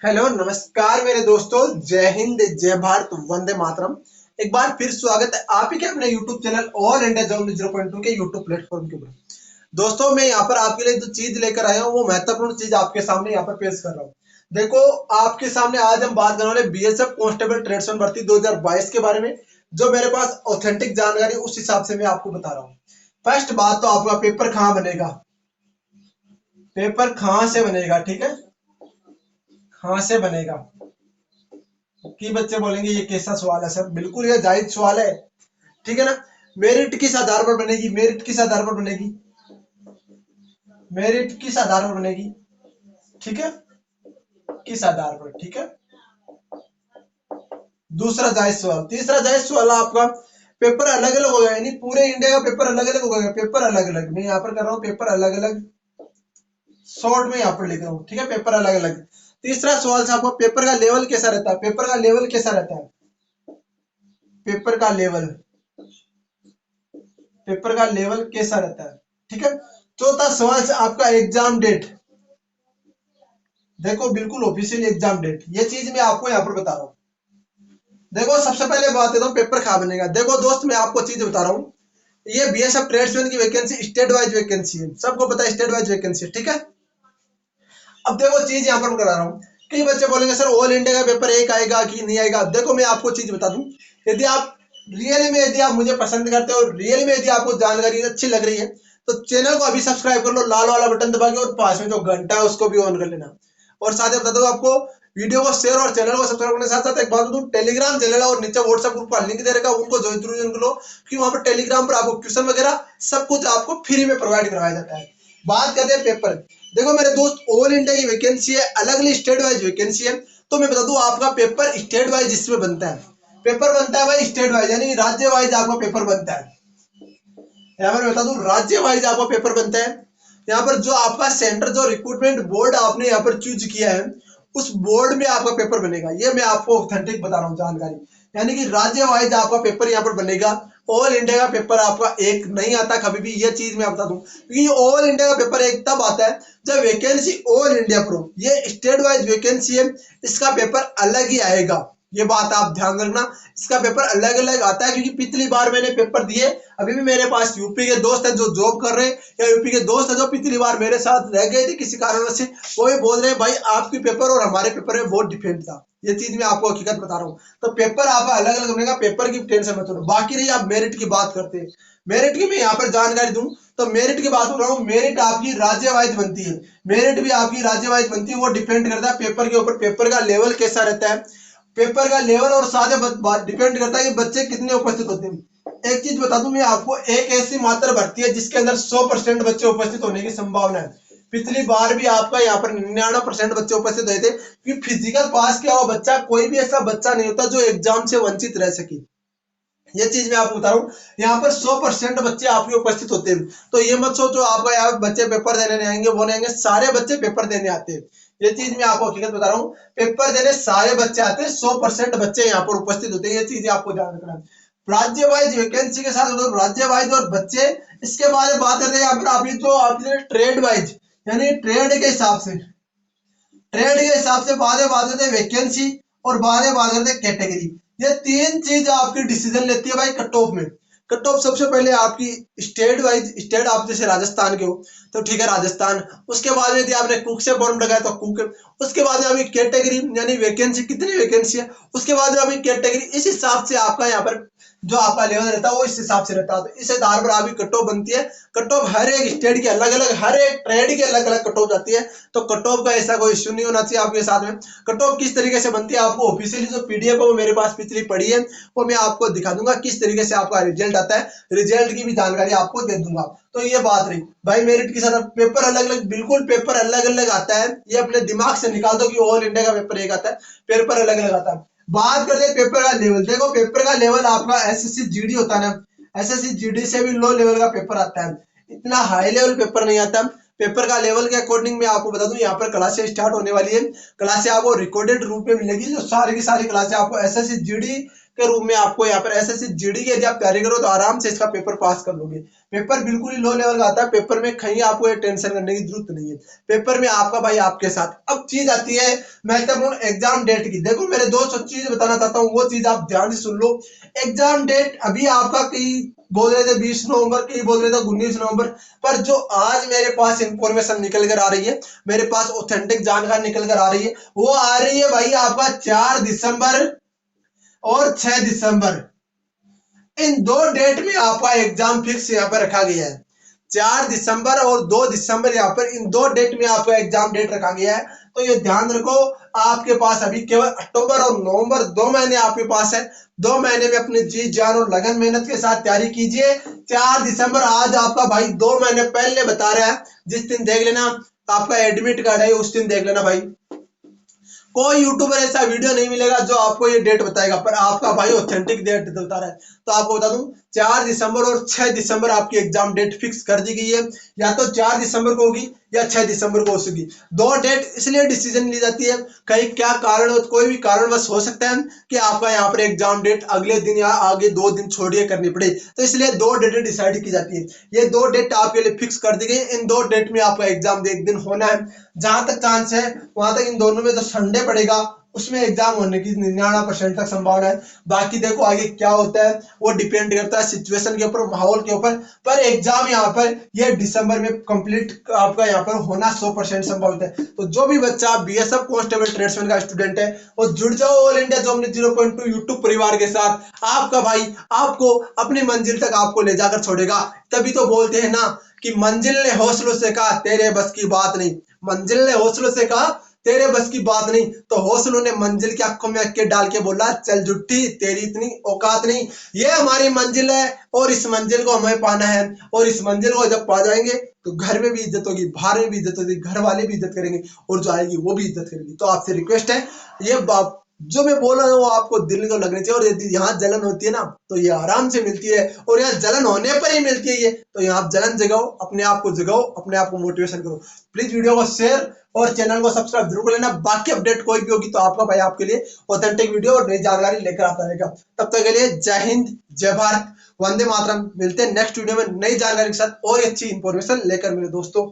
Hello नमस्कार मेरे दोस्तों। जय हिंद, जय भारत, वंदे मातरम। एक बार फिर स्वागत है आप ही के अपने YouTube channel all India job 0.2 के YouTube प्लेटफॉर्म के ऊपर। दोस्तों मैं यहाँ पर आपके लिए जो चीज लेकर आया हूँ वो महत्वपूर्ण चीज आपके सामने यहाँ पर पेश कर रहा हूँ। देखो, आपके सामने आज हम बात करने वाले बीएसएफ कांस्टेबल ट्रेड्समैन भर्ती 2022 के बारे में। जो मेरे पास ऑथेंटिक जानकारी उस हिसाब से मैं आपको बता रहा हूँ। फर्स्ट बात तो आपका पेपर कहाँ बनेगा, पेपर कहाँ से बनेगा, ठीक है, कहाँ से बनेगा। कि बच्चे बोलेंगे ये कैसा सवाल है सर, बिल्कुल ये जायज सवाल है, ठीक है ना। मेरिट किस आधार पर बनेगी, मेरिट किस आधार पर बनेगी, मेरिट किस आधार पर बनेगी, ठीक है, किस आधार पर, ठीक है। दूसरा जायज सवाल। तीसरा जायज सवाल आपका पेपर अलग अलग होगा, यानी पूरे इंडिया का पेपर अलग अलग होगा। पेपर अलग अलग मैं यहाँ पर कर रहा हूँ, पेपर अलग अलग शॉर्ट में यहाँ पर लिख रहा हूँ, ठीक है, पेपर अलग अलग। तीसरा सवाल से आपको पेपर का लेवल कैसा रहता है, पेपर का लेवल कैसा रहता है, पेपर का लेवल, पेपर का लेवल कैसा रहता है, ठीक है। चौथा सवाल से आपका एग्जाम डेट, देखो बिल्कुल ऑफिशियल एग्जाम डेट, ये चीज मैं आपको यहाँ पर बता रहा हूँ। देखो सबसे पहले बात करता हूँ पेपर कहाँ बनेगा। देखो दोस्त मैं आपको चीज बता रहा हूँ, ये बीएसएफ ट्रेड्समैन की वैकेंसी स्टेट वाइज वैकेंसी है, सबको पता है स्टेट वाइज वैकेंसी है, ठीक है। अब देखो चीज यहाँ पर मैं करा रहा हूँ। कई बच्चे बोलेंगे सर ऑल इंडिया का पेपर एक आएगा कि नहीं आएगा। देखो मैं आपको चीज बता दूं, यदि आप रियल में, यदि आप मुझे पसंद करते हो और रियल में यदि आपको जानकारी अच्छी लग रही है तो चैनल को अभी सब्सक्राइब कर लो, लाल वाला बटन दबा के, और पास में जो घंटा है उसको भी ऑन कर लेना। और साथ ही बता दो आपको, वीडियो को शेयर और चैनल को सब्सक्राइब करने के साथ साथ एक बात बताऊं, टेलीग्राम चैनल है और नीचे व्हाट्सएप ग्रुप का लिंक दे रखा है, उनको ज्वाइन जरूर लो, क्योंकि वहां पर टेलीग्राम पर आपको क्वेश्चन वगैरह सब कुछ आपको फ्री में प्रोवाइड करवाया जाता है। बात करते हैं पेपर। देखो मेरे दोस्त, ऑल इंडिया की वैकेंसी है, अलग अलग स्टेट वाइज वैकेंसी है। तो मैं बता दूं आपका पेपर स्टेट वाइज इसमें बनता है, पेपर बनता है भाई स्टेट वाइज, यानी राज्य वाइज आपका पेपर बनता है। यहाँ पर बता दूं राज्य वाइज आपका पेपर बनता है। यहाँ पर जो आपका सेंटर, जो रिक्रूटमेंट बोर्ड आपने यहाँ पर चूज किया है उस बोर्ड में आपका पेपर बनेगा। ये मैं आपको ऑथेंटिक बता रहा हूँ जानकारी, यानी कि राज्य वाइज आपका पेपर यहाँ पर बनेगा। ऑल इंडिया का पेपर आपका एक नहीं आता कभी भी, ये चीज मैं बता दूं, क्योंकि ऑल इंडिया का पेपर एक तब आता है जब वैकेंसी ऑल इंडिया पर हो। ये स्टेट वाइज वैकेंसी है, इसका पेपर अलग ही आएगा, ये बात आप ध्यान रखना। इसका पेपर अलग अलग आता है, क्योंकि पिछली बार मैंने पेपर दिए, अभी भी मेरे पास यूपी के दोस्त हैं जो जॉब कर रहे हैं, या यूपी के दोस्त हैं जो पिछली बार मेरे साथ रह गए थे किसी कारणवश से, वो भी बोल रहे हैं भाई आपके पेपर और हमारे पेपर में बहुत डिफरेंट था। ये चीज मैं आपको हकीकत बता रहा हूँ। तो पेपर आपका अलग अलग बनेगा, पेपर की टेंशन मत लो। बाकी रही आप मेरिट की बात करते हैं, मेरिट की मैं यहाँ पर जानकारी दूं तो मेरिट की बात कर रहा हूँ, मेरिट आपकी राज्य वाइज बनती है, मेरिट भी आपकी राज्य वाइज बनती है। वो डिपेंड करता है पेपर के ऊपर, पेपर का लेवल कैसा रहता है, पेपर का लेवल, और साथ डिपेंड करता है कि बच्चे कितने उपस्थित होते हैं। एक चीज बता दूं मैं आपको, एक ऐसी मात्र भर्ती है जिसके अंदर 100% बच्चे उपस्थित होने की संभावना है। पिछली बार भी आपका यहाँ पर 99% बच्चे उपस्थित हुए थे, क्योंकि फिजिकल पास किया हुआ बच्चा, कोई भी ऐसा बच्चा नहीं होता जो एग्जाम से वंचित रह सके। ये चीज मैं आपको बता रहा हूँ, यहाँ पर 100% बच्चे आपके उपस्थित होते हैं। तो ये मत सोचो आपका यहाँ बच्चे पेपर देने नहीं आएंगे, वो नहीं आएंगे, सारे बच्चे पेपर देने आते हैं। ये चीज मैं आपको हकीकत बता रहा हूँ, पेपर देने सारे बच्चे आते हैं, 100% बच्चे यहाँ पर उपस्थित होते हैं। ये चीज आपको ध्यान रखना है। राज्य वाइज वैकेंसी के साथ राज्य वाइज और बच्चे, इसके बारे में बात करते हैं यहाँ पर आप जो आपने ट्रेड वाइज, यानी ट्रेड के हिसाब से, ट्रेड के हिसाब से बाद में बात करते हैं वैकेंसी, और बाद में बात करते हैं कैटेगरी। ये तीन चीज आपकी डिसीजन लेती है भाई कट ऑफ में। कट ऑफ सबसे पहले आपकी स्टेट वाइज, स्टेट आप जैसे राजस्थान के हो तो ठीक है राजस्थान, उसके बाद में यदि आपने कुक से फॉर्म लगाया तो कुक, उसके बाद में आपकी कैटेगरी यानी वैकेंसी कितनी वैकेंसी है, उसके बाद में आपकी कैटेगरी, इस हिसाब से आपका यहाँ पर जो आपका लेवल रहता है वो इस हिसाब से रहता है। तो इस आधार पर आपकी कट ऑफ बनती है। कट ऑफ हर एक स्टेट की अलग अलग, हर एक ट्रेड की अलग अलग कट ऑफ जाती है। तो कट ऑफ का ऐसा कोई इश्यू नहीं होना चाहिए आपके साथ में। कट ऑफ किस तरीके से बनती है, आपको ऑफिशियली जो पीडीएफ है वो मेरे पास पिछली पड़ी है, वो मैं आपको दिखा दूंगा किस तरीके से आपका रिजल्ट आता है, रिजल्ट की भी जानकारी आपको दे दूंगा। तो ये बात रही भाई मेरिट के साथ। पेपर अलग अलग, बिल्कुल पेपर अलग अलग आता है, ये अपने दिमाग से निकाल दो कि ऑल इंडिया का पेपर एक आता है, पेपर अलग अलग आता है। बात करते हैं पेपर का लेवल। देखो पेपर का लेवल आपका एसएससी जीडी होता है ना, एसएससी जीडी से भी लो लेवल का पेपर आता है, इतना हाई लेवल पेपर नहीं आता। पेपर का लेवल के अकॉर्डिंग मैं आपको बता दूं, यहाँ पर क्लासेस स्टार्ट होने वाली है, क्लासेस आपको रिकॉर्डेड रूप में मिलेगी, जो सारी की सारी क्लासेस आपको एसएससी जीडी के रूप में आपको यहाँ पर एसएससी जीडी की यदि आप तैयारी करो तो आराम से इसका पेपर पास कर लोगे। पेपर बिल्कुल ही लो लेवल का आता है, पेपर में कहीं आपको ये टेंशन करने की जरूरत नहीं है, पेपर में आपका भाई आपके साथ। अब चीज आती है महत्वपूर्ण एग्जाम डेट की। देखो मेरे दोस्त चीज बताना चाहता हूँ, वो चीज आप ध्यान से सुन लो। एग्जाम डेट अभी आपका कई बोल रहे थे 20 नवंबर, कई बोल रहे थे 19 नवंबर, पर जो आज मेरे पास इंफॉर्मेशन निकल कर आ रही है, मेरे पास ऑथेंटिक जानकारी निकल कर आ रही है, वो आ रही है भाई आपका 4 दिसंबर और 6 दिसंबर। इन दो डेट में आपका एग्जाम फिक्स यहाँ पर रखा गया है। 4 दिसंबर और 2 दिसंबर, यहाँ पर इन दो डेट में आपका एग्जाम डेट रखा गया है। तो ये ध्यान रखो, आपके पास अभी केवल अक्टूबर और नवंबर 2 महीने आपके पास है। 2 महीने में अपनी जी जान और लगन मेहनत के साथ तैयारी कीजिए। 4 दिसंबर आज आपका भाई 2 महीने पहले बता रहा है, जिस दिन देख लेना आपका एडमिट कार्ड है उस दिन देख लेना भाई। कोई यूट्यूबर ऐसा वीडियो नहीं मिलेगा जो आपको ये डेट बताएगा, पर आपका भाई ऑथेंटिक डेट बता रहा है। तो आपको बता दूं 4 दिसंबर और 6 दिसंबर आपकी एग्जाम डेट फिक्स कर दी गई है। या तो 4 दिसंबर को होगी या 6 दिसंबर को होगी। दो डेट इसलिए डिसीजन ली जाती है, कहीं क्या कारण हो, कोई भी कारणवश हो सकता है कि आपका यहाँ पर एग्जाम डेट अगले दिन या आगे 2 दिन छोड़िए करनी पड़े, तो इसलिए दो डेटें डिसाइड की जाती है। ये दो डेट आपके लिए फिक्स कर दी गई। इन दो डेट में आपका एग्जाम एक दिन होना है। जहां तक चांस है वहां तक इन दोनों में जो संडे पड़ेगा उसमें एग्जाम होने की 99% तक संभावना है। बाकी देखो आगे क्या होता है, वो डिपेंड करता है सिचुएशन के ऊपर, माहौल के ऊपर। पर एग्जाम यहाँ पर ये दिसंबर में कंप्लीट आपका यहाँ पर होना 100% संभावित है। तो जो भी बच्चा बीएसएफ कांस्टेबल ट्रेड्समैन का स्टूडेंट है वो जुड़ जाओ ऑल इंडिया जॉब नीति 0.2 यूट्यूब परिवार के साथ। आपका भाई आपको अपनी मंजिल तक आपको ले जाकर छोड़ेगा। तभी तो बोलते हैं ना कि मंजिल ने हौसलों से कहा तेरे बस की बात नहीं, मंजिल ने हौसलों से कहा तेरे बस की बात नहीं, तो हौसलों ने मंजिल की आंखों में आंखें डाल के बोला चल जुट्टी तेरी इतनी औकात नहीं। ये हमारी मंजिल है और इस मंजिल को हमें पाना है। और इस मंजिल को जब पा जाएंगे तो घर में भी इज्जत होगी, बाहर में भी इज्जत होगी, घर वाले भी इज्जत करेंगे और जो आएगी वो भी इज्जत करेगी। तो आपसे रिक्वेस्ट है, ये जो मैं बोल रहा हूँ वो आपको दिल को लगनी चाहिए। और यदि यहाँ जलन होती है ना तो ये आराम से मिलती है, और यहाँ जलन होने पर ही मिलती है ये। तो यहाँ जलन जगाओ, अपने आप को जगाओ, अपने आप को मोटिवेशन करो। प्लीज वीडियो को शेयर और चैनल को सब्सक्राइब जरूर कर लेना। बाकी अपडेट कोई भी होगी तो आपका भाई आपके लिए ऑथेंटिक वीडियो और नई जानकारी लेकर आता रहेगा। तब तक के लिए जय हिंद, जय भारत, वंदे मातरम। मिलते हैं नेक्स्ट वीडियो में नई जानकारी के साथ और अच्छी इंफॉर्मेशन लेकर मेरे दोस्तों।